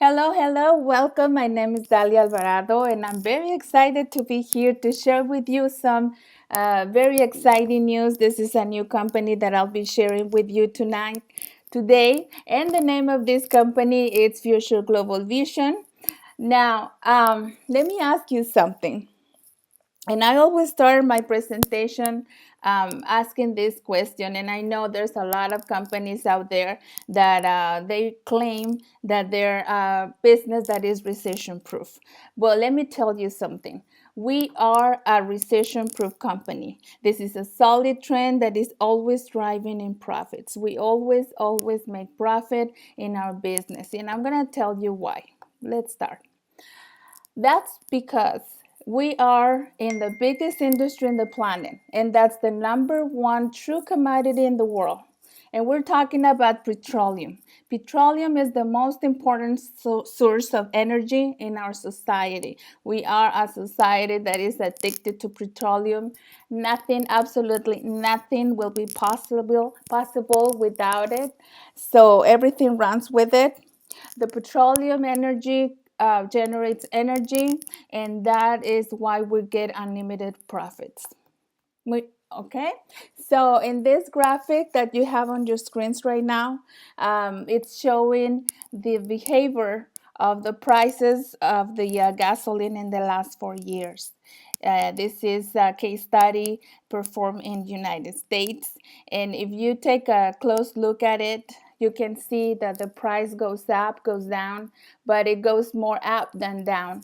Hello, hello, welcome. My name is Dalia Alvarado, and I'm very excited to be here to share with you some very exciting news. This is a new company that I'll be sharing with you today, and the name of this company is Future Global Vision. Now, let me ask you something. And I always start my presentation asking this question. And I know there's a lot of companies out there that they claim that they're a business that is recession proof. Well, let me tell you something. We are a recession proof company. This is a solid trend that is always driving in profits. We always make profit in our business. And I'm going to tell you why. Let's start. That's because we are in the biggest industry in the planet, and that's the number one true commodity in the world. And we're talking about petroleum. Petroleum is the most important source of energy in our society. We are a society that is addicted to petroleum. Nothing, absolutely nothing will be possible without it. So everything runs with it. The petroleum energy generates energy, and that is why we get unlimited profits. Okay, so in this graphic that you have on your screens right now, it's showing the behavior of the prices of the gasoline in the last 4 years. This is a case study performed in the United States. And if you take a close look at it, you can see that the price goes up, goes down, but it goes more up than down.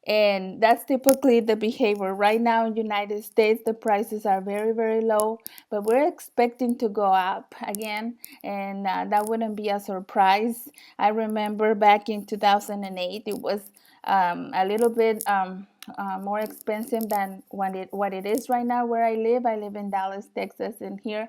And that's typically the behavior. Right now in the United States, the prices are very low, but we're expecting to go up again, and that wouldn't be a surprise. I remember back in 2008, it was a little bit more expensive than what it is right now where I live. I live in Dallas, Texas, and here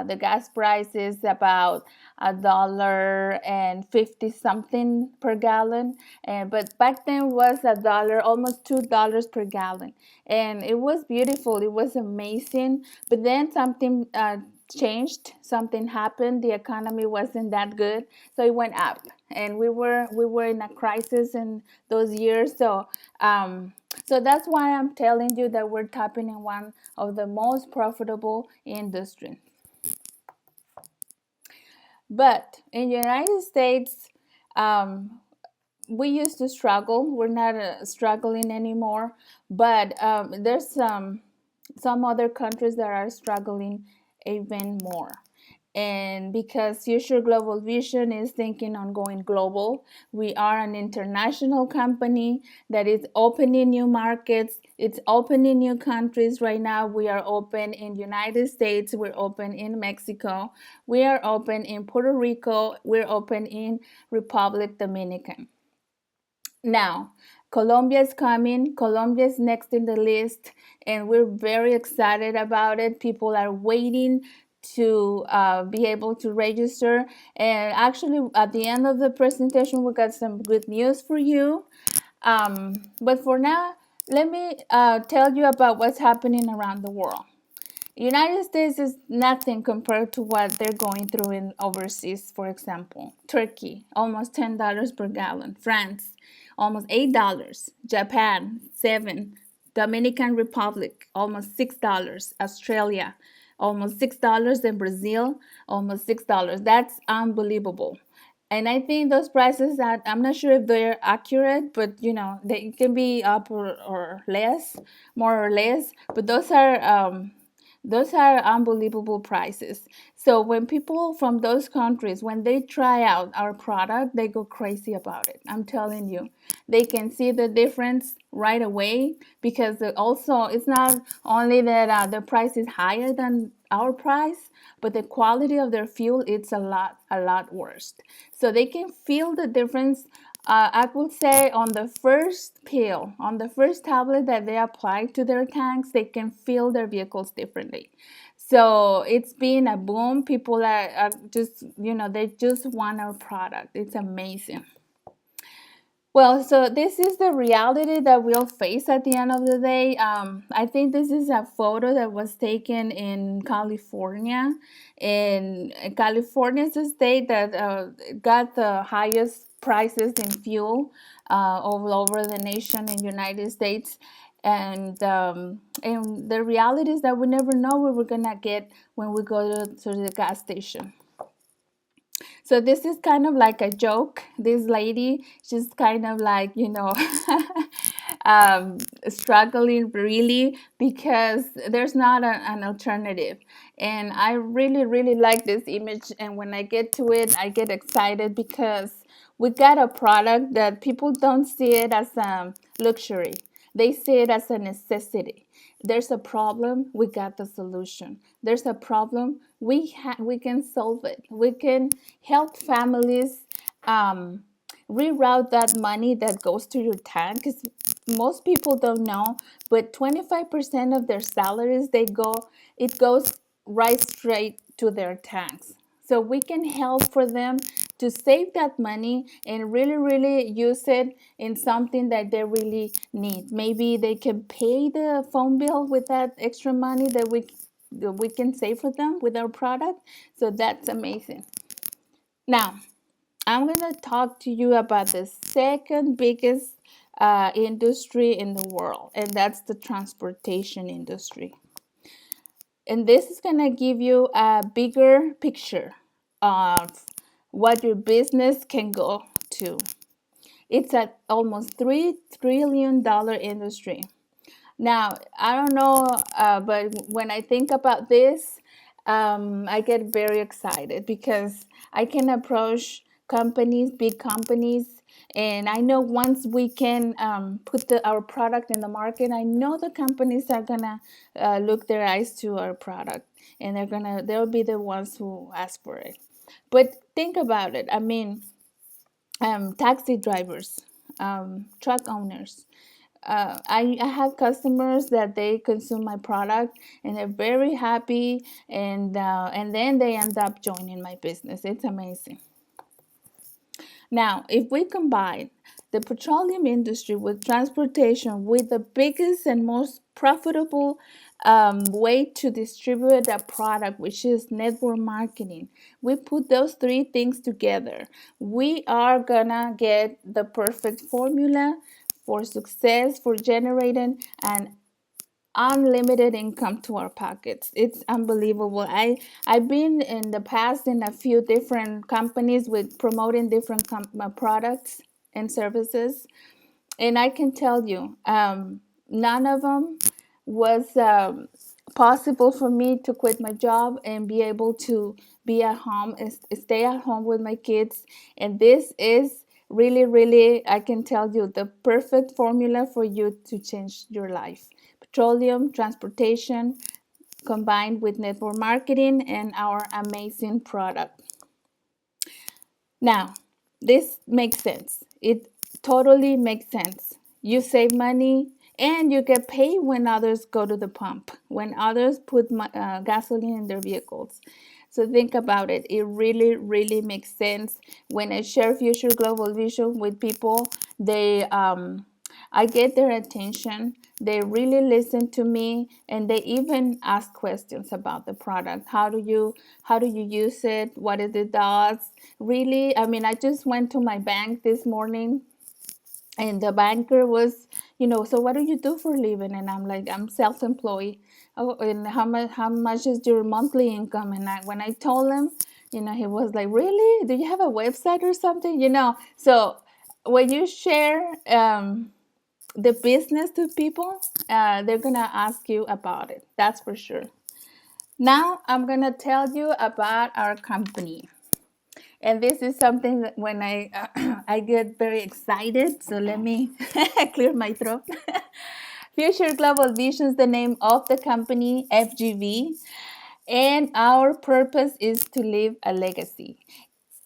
the gas price is about $1.50 something per gallon, but back then was $1, almost $2 per gallon, and it was beautiful. It was amazing, but then something changed. Something happened. The economy wasn't that good, so it went up, and we were in a crisis in those years. So that's why I'm telling you that we're tapping in one of the most profitable industries. But in the United States, we used to struggle. We're not struggling anymore. But there's some other countries that are struggling even more. And because Future Global Vision is thinking on going global, we are an international company that is opening new markets. It's opening new countries. Right now, we are open in the United States. We're open in Mexico. We are open in Puerto Rico. We're open in Republic Dominican. Now, Colombia is coming. Colombia is next in the list, and we're very excited about it. People are waiting to be able to register. And actually, at the end of the presentation, we got some good news for you. But for now, let me tell you about what's happening around the world. United States is nothing compared to what they're going through in overseas. For example, Turkey, almost $10 per gallon. France, almost $8. Japan, 7. Dominican Republic, almost $6. Australia, almost $6. And Brazil, almost $6. That's unbelievable. And I think those prices that I'm not sure if they're accurate, but they can be up or less, more or less. But those are unbelievable prices. So when people from those countries, when they try out our product, they go crazy about it. I'm telling you, they can see the difference right away, because also it's not only that the price is higher than our price, but the quality of their fuel, it's a lot worse. So they can feel the difference. I would say on the first pill, on the first tablet that they apply to their tanks, they can feel their vehicles differently. So it's been a boom. People are just, they just want our product. It's amazing. Well, so this is the reality that we'll face at the end of the day. I think this is a photo that was taken in California. And California is a state that got the highest prices in fuel all over the nation in United States. And the reality is that we never know what we're gonna get when we go to the gas station. So this is kind of like a joke. This lady, she's kind of like, struggling really because there's not an alternative. And I really, really like this image. And when I get to it, I get excited because we got a product that people don't see it as a luxury. They see it as a necessity. There's a problem, we got the solution. There's a problem, we can solve it. We can help families reroute that money that goes to your tank. Because most people don't know, but 25% of their salaries, it goes right straight to their tanks. So we can help for them to save that money and really, really use it in something that they really need. Maybe they can pay the phone bill with that extra money that we can save for them with our product. So that's amazing. Now, I'm going to talk to you about the second biggest industry in the world, and that's the transportation industry. And this is going to give you a bigger picture of what your business can go to. It's at almost $3 trillion industry. Now, I don't know, but when I think about this, I get very excited because I can approach companies, big companies, and I know once we can put our product in the market, I know the companies are gonna look their eyes to our product, and they'll be the ones who ask for it. But think about it. I mean, taxi drivers, truck owners. I have customers that they consume my product and they're very happy, and then they end up joining my business. It's amazing. Now, if we combine the petroleum industry with transportation with the biggest and most profitable way to distribute a product, which is network marketing, we put those three things together, we are gonna get the perfect formula for success, for generating an unlimited income to our pockets. It's unbelievable. I've been in the past in a few different companies with promoting different products and services, and I can tell you, none of them was possible for me to quit my job and be able to be at home and stay at home with my kids. And this is really, really, I can tell you, the perfect formula for you to change your life. Petroleum, transportation, combined with network marketing and our amazing product. Now, this makes sense. It totally makes sense. You save money and you get paid when others go to the pump, when others put gasoline in their vehicles. So think about it. It really, really makes sense. When I share Future Global Vision with people, I get their attention. They really listen to me, and they even ask questions about the product. How do you use it? What it does? Really, I mean, I just went to my bank this morning, and the banker was, so what do you do for a living? And I'm like, I'm self-employed. Oh, and how much is your monthly income? And when I told him, he was like, really? Do you have a website or something? So when you share the business to people, they're gonna ask you about it. That's for sure. Now I'm gonna tell you about our company. And this is something that when I get very excited, so let me clear my throat. Future Global Vision is the name of the company, FGV, and our purpose is to leave a legacy.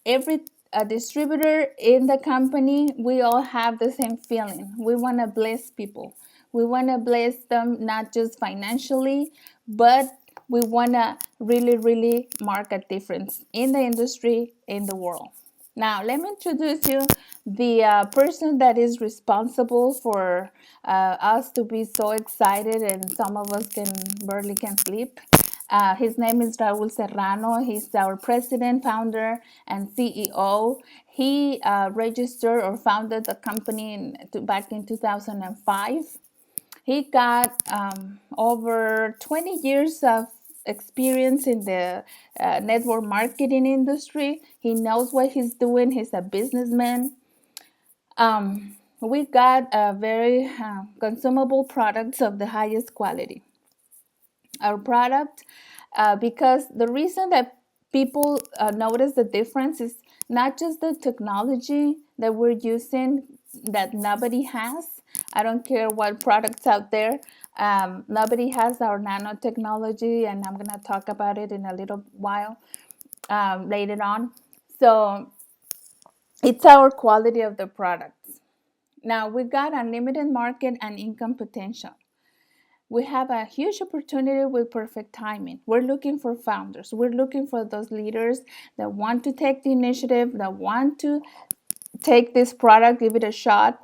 Every distributor in the company, we all have the same feeling. We want to bless people. We want to bless them not just financially, but we want to really, really mark a difference in the industry, in the world. Now, let me introduce you the person that is responsible for us to be so excited, and some of us barely can sleep. His name is Raul Serrano. He's our president, founder, and CEO. He registered or founded the company back in 2005. He got over 20 years of experience in the network marketing industry. He knows what he's doing. He's a businessman. We got very consumable products of the highest quality. Our product, because the reason that people notice the difference is not just the technology that we're using that nobody has. I don't care what products out there. Nobody has our nanotechnology, and I'm going to talk about it in a little while later on. So it's our quality of the products. Now we got unlimited market and income potential. We have a huge opportunity with perfect timing. We're looking for founders. We're looking for those leaders that want to take the initiative, that want to take this product, give it a shot,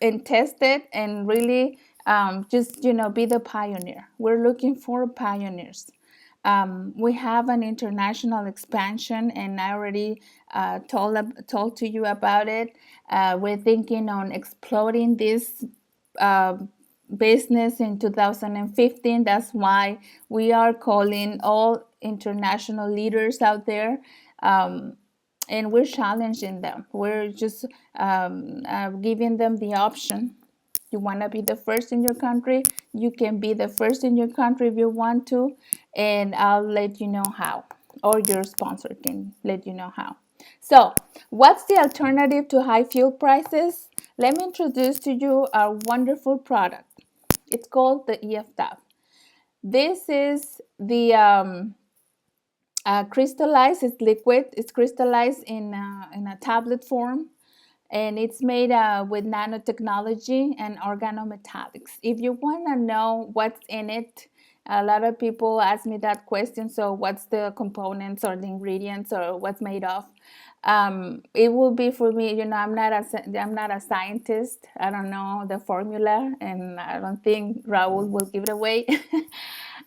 and test it, and really just be the pioneer. We're looking for pioneers. We have an international expansion, and I already told to you about it. We're thinking on exploding this business in 2015. That's why we are calling all international leaders out there, and we're challenging them. We're just giving them the option. You want to be the first in your country? You can be the first in your country if you want to, and I'll let you know how, or your sponsor can let you know how. So, what's the alternative to high fuel prices? Let me introduce to you our wonderful product. It's called the EFTAB. This is the crystallized, it's liquid, it's crystallized in a tablet form, and it's made with nanotechnology and organometallics. If you want to know what's in it, a lot of people ask me that question. So what's the components or the ingredients or what's made of? It will be for me, I'm not a scientist. I don't know the formula, and I don't think Raul will give it away.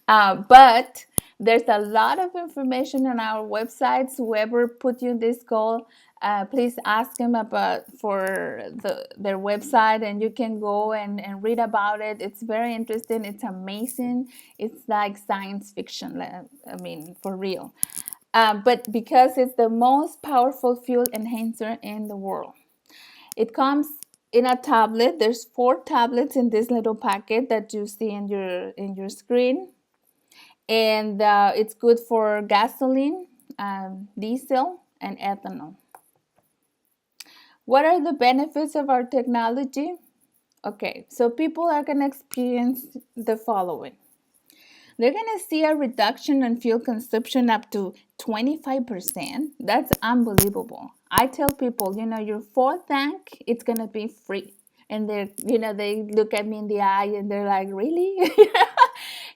But there's a lot of information on our websites. Whoever put you in this call, please ask them about their website, and you can go and read about it. It's very interesting. It's amazing. It's like science fiction. I mean, for real. But because it's the most powerful fuel enhancer in the world. It comes in a tablet. There's 4 tablets in this little packet that you see in your screen. And it's good for gasoline, diesel, and ethanol. What are the benefits of our technology? Okay, so people are going to experience the following. They're going to see a reduction in fuel consumption up to 25%. That's unbelievable. I tell people, your 4th tank, it's going to be free. And they look at me in the eye and they're like, really?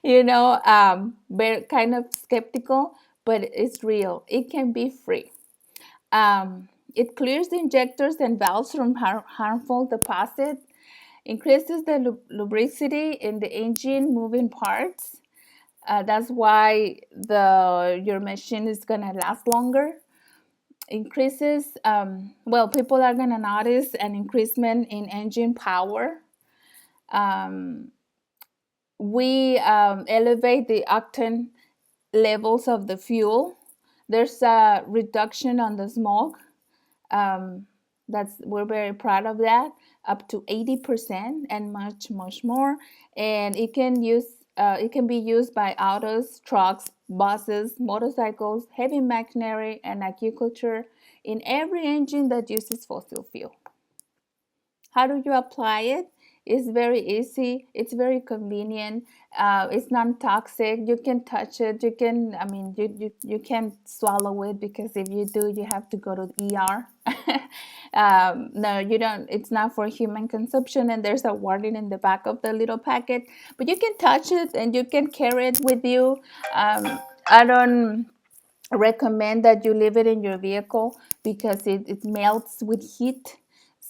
They're kind of skeptical, but it's real. It can be free. It clears the injectors and valves from harmful deposit, increases the lubricity in the engine moving parts. That's why your machine is going to last longer. Increases, people are going to notice an increasement in engine power. We elevate the octane levels of the fuel. There's a reduction on the smoke. We're very proud of that, up to 80% and much more. And it can be used by autos, trucks, buses, motorcycles, heavy machinery, and agriculture in every engine that uses fossil fuel. How do you apply it? It's very easy. It's very convenient. It's non-toxic. You can touch it. You can't swallow it, because if you do, you have to go to the ER. No, you don't. It's not for human consumption, and there's a warning in the back of the little packet. But you can touch it and you can carry it with you. I don't recommend that you leave it in your vehicle because it melts with heat.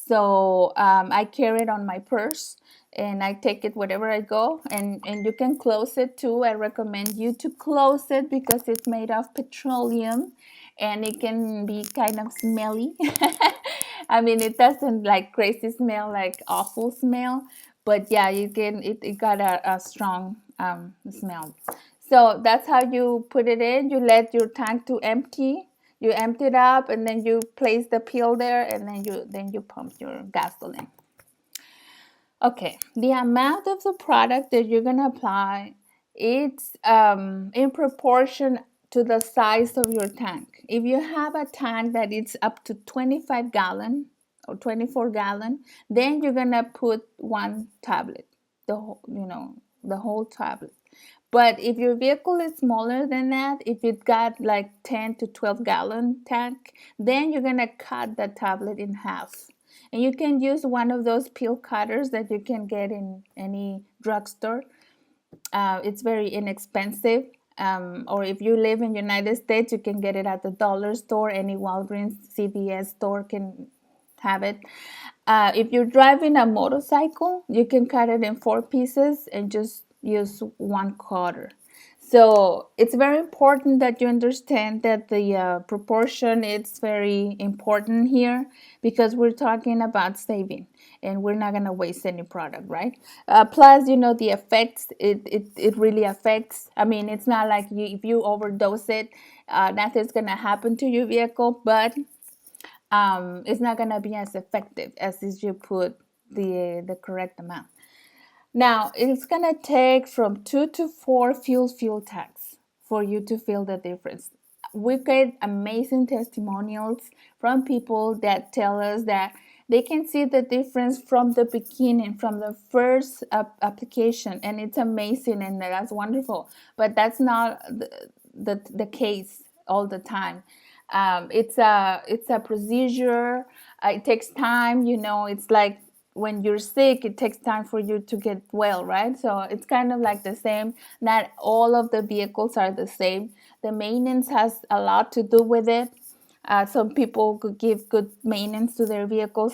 So I carry it on my purse and I take it wherever I go. And you can close it too. I recommend you to close it because it's made of petroleum and it can be kind of smelly. I mean, it doesn't like crazy smell, like awful smell, but yeah, it got a strong smell. So that's how you put it in. You let your tank to empty. You empty it up, and then you place the pill there, and then you pump your gasoline. Okay, the amount of the product that you're gonna apply, it's in proportion to the size of your tank. If you have a tank that it's up to 25 gallon or 24 gallon, then you're gonna put one tablet, the whole tablet. But if your vehicle is smaller than that, if it got like 10 to 12 gallon tank, then you're gonna cut that tablet in half. And you can use one of those pill cutters that you can get in any drugstore. It's very inexpensive. Or if you live in the United States, you can get it at the dollar store. Any Walgreens, CVS store can have it. If you're driving a motorcycle, you can cut it in 4 pieces and just use one quarter. So it's very important that you understand that the proportion is very important here because we're talking about saving and we're not going to waste any product, right? Plus, the effects, it really affects. I mean, it's not like if you overdose it, nothing's going to happen to your vehicle, but it's not going to be as effective as if you put the correct amount. Now, it's going to take from 2 to 4 fuel tanks for you to feel the difference. We get amazing testimonials from people that tell us that they can see the difference from the beginning, from the first application, and it's amazing and that's wonderful. But that's not the case all the time. It's a procedure. It takes time. It's like when you're sick, it takes time for you to get well, right? So it's kind of like the same. Not all of the vehicles are the same. The maintenance has a lot to do with it. Some people could give good maintenance to their vehicles.